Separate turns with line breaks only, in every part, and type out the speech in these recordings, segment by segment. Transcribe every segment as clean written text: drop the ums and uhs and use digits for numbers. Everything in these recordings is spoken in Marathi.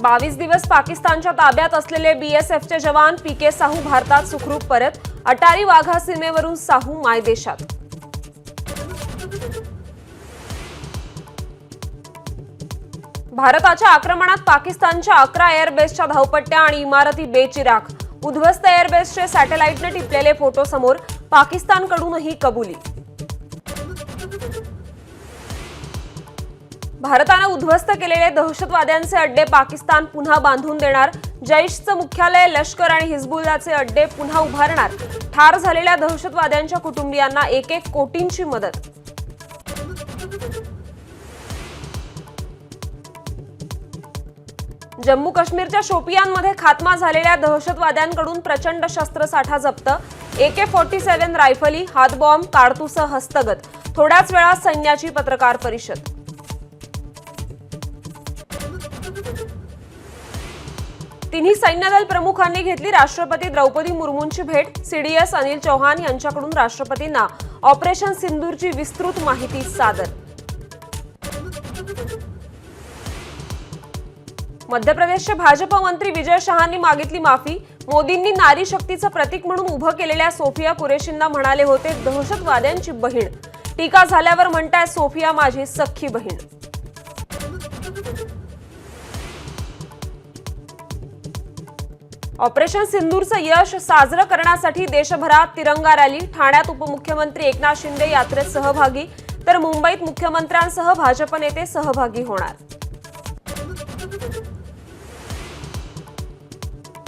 22 दिवस पाकिस्तानच्या ताब्यात असलेले बीएसएफचे जवान पीके साहू भारतात सुखरूप परत. अटारी वाघा सीमेवरून साहू मायदेशात. भारताच्या आक्रमणात पाकिस्तानच्या 11 एअरबेसच्या धावपट्ट्या आणि इमारती बेचिराख. उद्ध्वस्त एअरबेसचे सॅटेलाइटने टिपलेले फोटो समोर. पाकिस्तानकडूनही कबुली. भारताने उद्ध्वस्त केलेले दहशतवाद्यांचे अड्डे पाकिस्तान पुन्हा बांधून देणार. जैशचं मुख्यालय, लष्कर आणि हिजबुल्लाचे अड्डे पुन्हा उभारणार. ठार झालेल्या दहशतवाद्यांच्या कुटुंबियांना 1-1 कोटींची मदत. जम्मू काश्मीरच्या शोपियानमध्ये खात्मा झालेल्या दहशतवाद्यांकडून प्रचंड शस्त्रसाठा जप्त. AK-47 रायफली, हातबॉम्ब, कारतूसं हस्तगत. थोड्याच वेळात सैन्याची पत्रकार परिषद. तिन्ही सैन्यदल प्रमुखांनी घेतली राष्ट्रपती द्रौपदी मुर्मूंची भेट. CDS अनिल चौहान यांच्याकडून राष्ट्रपतींना ऑपरेशन सिंदूरची विस्तृत माहिती सादर. मध्य प्रदेशचे भाजप मंत्री विजय शहांनी मागितली माफी. मोदींनी नारी शक्तीचं प्रतीक म्हणून उभं केलेल्या सोफिया कुरेशींना म्हणाले होते दहशतवाद्यांची बहीण. टीका झाल्यावर म्हणताय सोफिया माझी सख्खी बहीण. ऑपरेशन सिंदूरचं यश साजरं करण्यासाठी देशभरात तिरंगा रॅली. ठाण्यात उपमुख्यमंत्री एकनाथ शिंदे यात्रेत सहभागी, तर मुंबईत मुख्यमंत्र्यांसह भाजप नेते सहभागी होणार.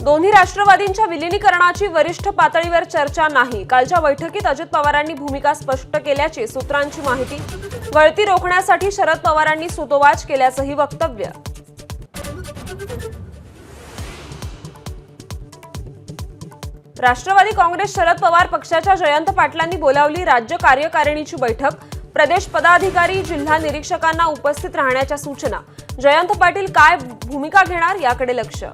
दोन्ही राष्ट्रवादींच्या विलीनीकरणाची वरिष्ठ पातळीवर चर्चा नाही. कालच्या बैठकीत अजित पवारांनी भूमिका स्पष्ट केल्याची सूत्रांची माहिती. गळती रोखण्यासाठी शरद पवारांनी सूतोवाच केल्याचंही वक्तव्य. राष्ट्रवादी काँग्रेस शरद पवार पक्षाच्या जयंत पाटलांनी बोलावली राज्य कार्यकारिणीची बैठक. प्रदेश पदाधिकारी, जिल्हा निरीक्षकांना उपस्थित राहण्याच्या सूचना. जयंत पाटील काय भूमिका घेणार याकडे लक्ष.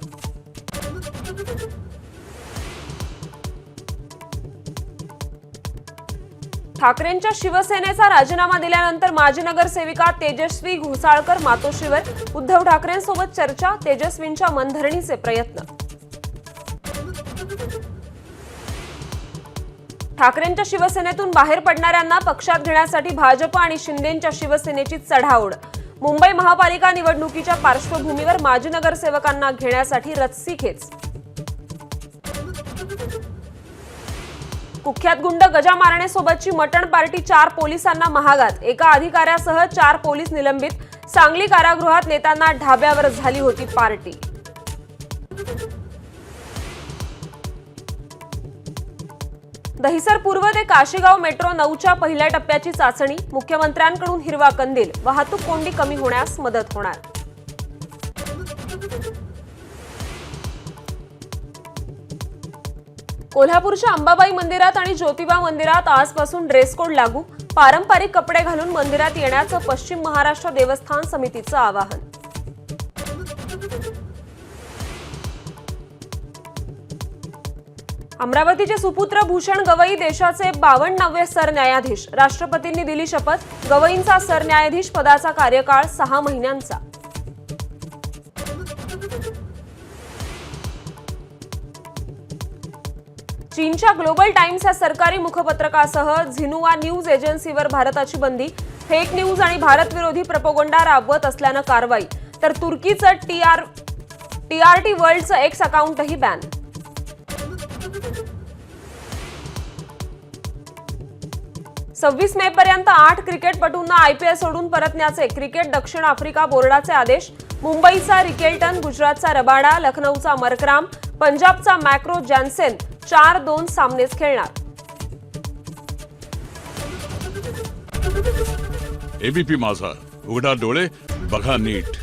ठाकरेंच्या शिवसेनेचा राजीनामा दिल्यानंतर माजी नगरसेविका तेजस्वी घोसाळकर मातोश्रीवर. उद्धव ठाकरेंसोबत चर्चा. तेजस्वींच्या मनधरणीचे प्रयत्न. ठाकरेंच्या शिवसेनेतून बाहेर पडणाऱ्यांना पक्षात घेण्यासाठी भाजप आणि शिंदेंच्या शिवसेनेची चढाओढ. मुंबई महापालिका निवडणुकीच्या पार्श्वभूमीवर माजी नगरसेवकांना घेण्यासाठी रस्सीखेच. कुख्यात गुंड गजा मारणेसोबतची मटण पार्टी 4 पोलिसांना महागात. एका अधिकाऱ्यासह 4 पोलीस निलंबित. सांगली कारागृहात नेताना ढाब्यावर झाली होती पार्टी. दहिसर पूर्व ते काशीगाव मेट्रो 9च्या पहिल्या टप्प्याची चाचणी. मुख्यमंत्र्यांकडून हिरवा कंदील. वाहतूक कोंडी कमी होण्यास मदत होणार. कोल्हापूरच्या अंबाबाई मंदिरात आणि ज्योतिबा मंदिरात आजपासून ड्रेस कोड लागू. पारंपरिक कपडे घालून मंदिरात येण्याचं पश्चिम महाराष्ट्र देवस्थान समितीचं आवाहन. अमरावतीचे सुपुत्र भूषण गवई देशाचे 52वे सरन्यायाधीश. राष्ट्रपतींनी दिली शपथ. गवईंचा सरन्यायाधीश पदाचा कार्यकाळ 6 महिन्यांचा. चीनच्या ग्लोबल टाइम्स या सरकारी मुखपत्रकासह झिन्हुआ न्यूज एजन्सीवर भारताची बंदी. फेक न्यूज आणि भारत विरोधी प्रोपगंडा राबवत असल्यानं कारवाई. तर तुर्कीचं TRT वर्ल्डचं एक्स अकाउंटही बॅन. मे पर्यंत 8 क्रिकेटपटूंना IPL सोडून परतण्याचे क्रिकेट दक्षिण आफ्रिका बोर्डाचे आदेश. मुंबईचा रिकेल्टन, गुजरातचा रबाडा, लखनौचा मरकराम, पंजाबचा मॅक्रो जॅन्सेन 4-2 सामनेच खेळणार.
ABP माझा, उघडा डोळे बघा नीट.